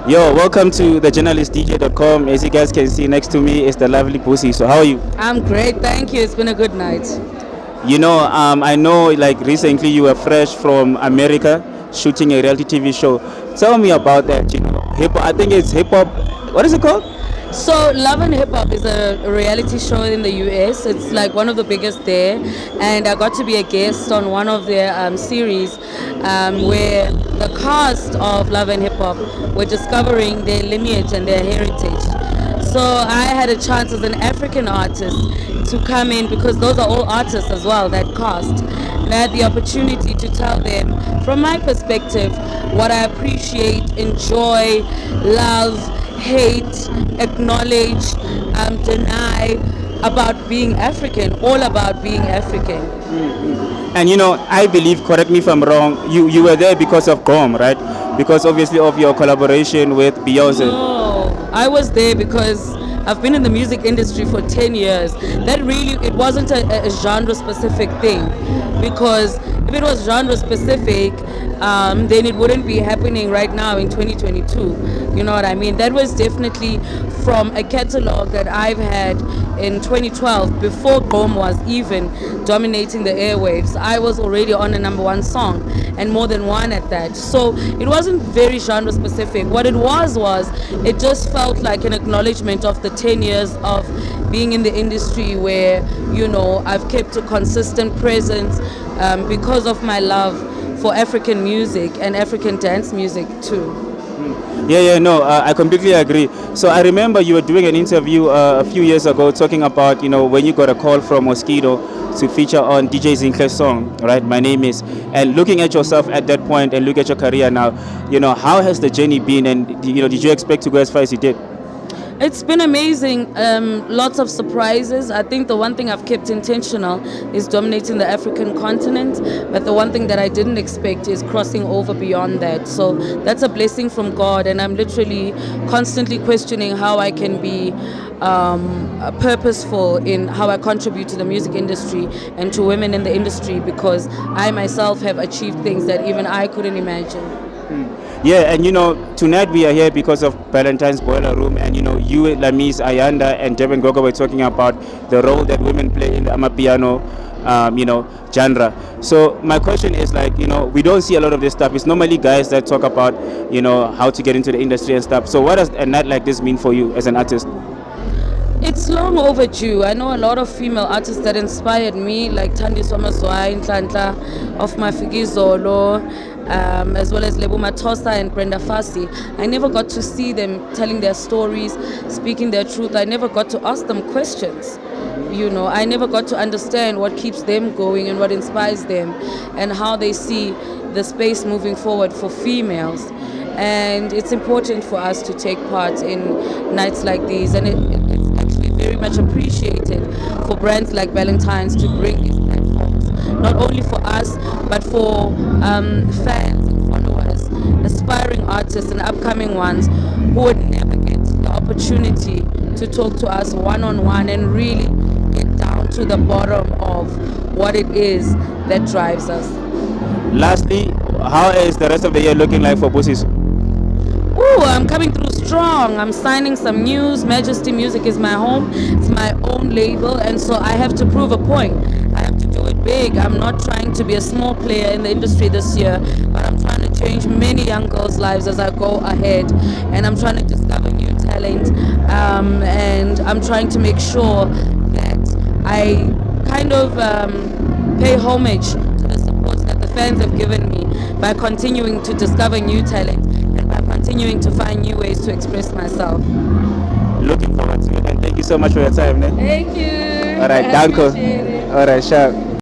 Yo, welcome to the journalistdj.com. As you guys can see next to me is the lovely Busi. So how are you? I'm great, thank you. It's been a good night. I know like recently you were fresh from America shooting a reality TV show. Tell me about that, hip hop. I think it's hip hop. What is it called? So, Love and Hip Hop is a reality show in the US. It's like one of the biggest there, and I got to be a guest on one of their series where the cast of Love and Hip Hop were discovering their lineage and their heritage. So I had a chance as an African artist to come in because those are all artists as well, that cast. And I had the opportunity to tell them, from my perspective, what I appreciate, enjoy, love, hate, acknowledge, deny about being African, all about being African. And I believe, correct me if I'm wrong, you were there because of GOM, right? Because obviously of your collaboration with Beyonce. No, I was there because I've been in the music industry for 10 years. That really, it wasn't a genre specific thing, because if it was genre specific, then it wouldn't be happening right now in 2022. You know what I mean? That was definitely from a catalog that I've had in 2012, before GOM was even dominating the airwaves. I was already on a #1 song, and more than one at that. So it wasn't very genre specific. What it was it just felt like an acknowledgement of the 10 years of being in the industry, where I've kept a consistent presence because of my love for African music and African dance music too. I completely agree. So I remember you were doing an interview a few years ago talking about, when you got a call from Mosquito to feature on DJ Zinhle's song, right? My Name Is. And looking at yourself at that point and look at your career now, how has the journey been? And, did you expect to go as far as you did? It's been amazing. Lots of surprises. I think the one thing I've kept intentional is dominating the African continent, but the one thing that I didn't expect is crossing over beyond that. So that's a blessing from God, and I'm literally constantly questioning how I can be purposeful in how I contribute to the music industry and to women in the industry, because I myself have achieved things that even I couldn't imagine. Yeah, and tonight we are here because of Valentine's Boiler Room, and you, Lamis, Ayanda, and Devin Goga were talking about the role that women play in the amapiano, genre. So my question is we don't see a lot of this stuff. It's normally guys that talk about, how to get into the industry and stuff. So what does a night like this mean for you as an artist? It's long overdue. I know a lot of female artists that inspired me, like Thandiswa Mazwai, Ntlantla of Mafikizolo, as well as Lebu Matosa and Brenda Fassie. I never got to see them telling their stories, speaking their truth. I never got to ask them questions. I never got to understand what keeps them going and what inspires them, and how they see the space moving forward for females. And it's important for us to take part in nights like these, and it's actually very much appreciated for brands like Valentine's to bring these platforms, not only for us, but for fans and followers, aspiring artists and upcoming ones who would never get the opportunity to talk to us one-on-one and really get down to the bottom of what it is that drives us. Lastly, how is the rest of the year looking like for Busiswa? I'm coming through strong. I'm signing some news. Majesty Music is my home. It's my own label, and so I have to prove a point. I have to do it big. I'm not trying to be a small player in the industry this year, but I'm trying to change many young girls' lives as I go ahead, and I'm trying to discover new talent, and I'm trying to make sure that I kind of pay homage to the support that the fans have given me by continuing to discover new talent and by continuing to find new ways to express myself. Looking forward to it, and thank you so much for your time. Thank you. All right, danko. All right, sharp.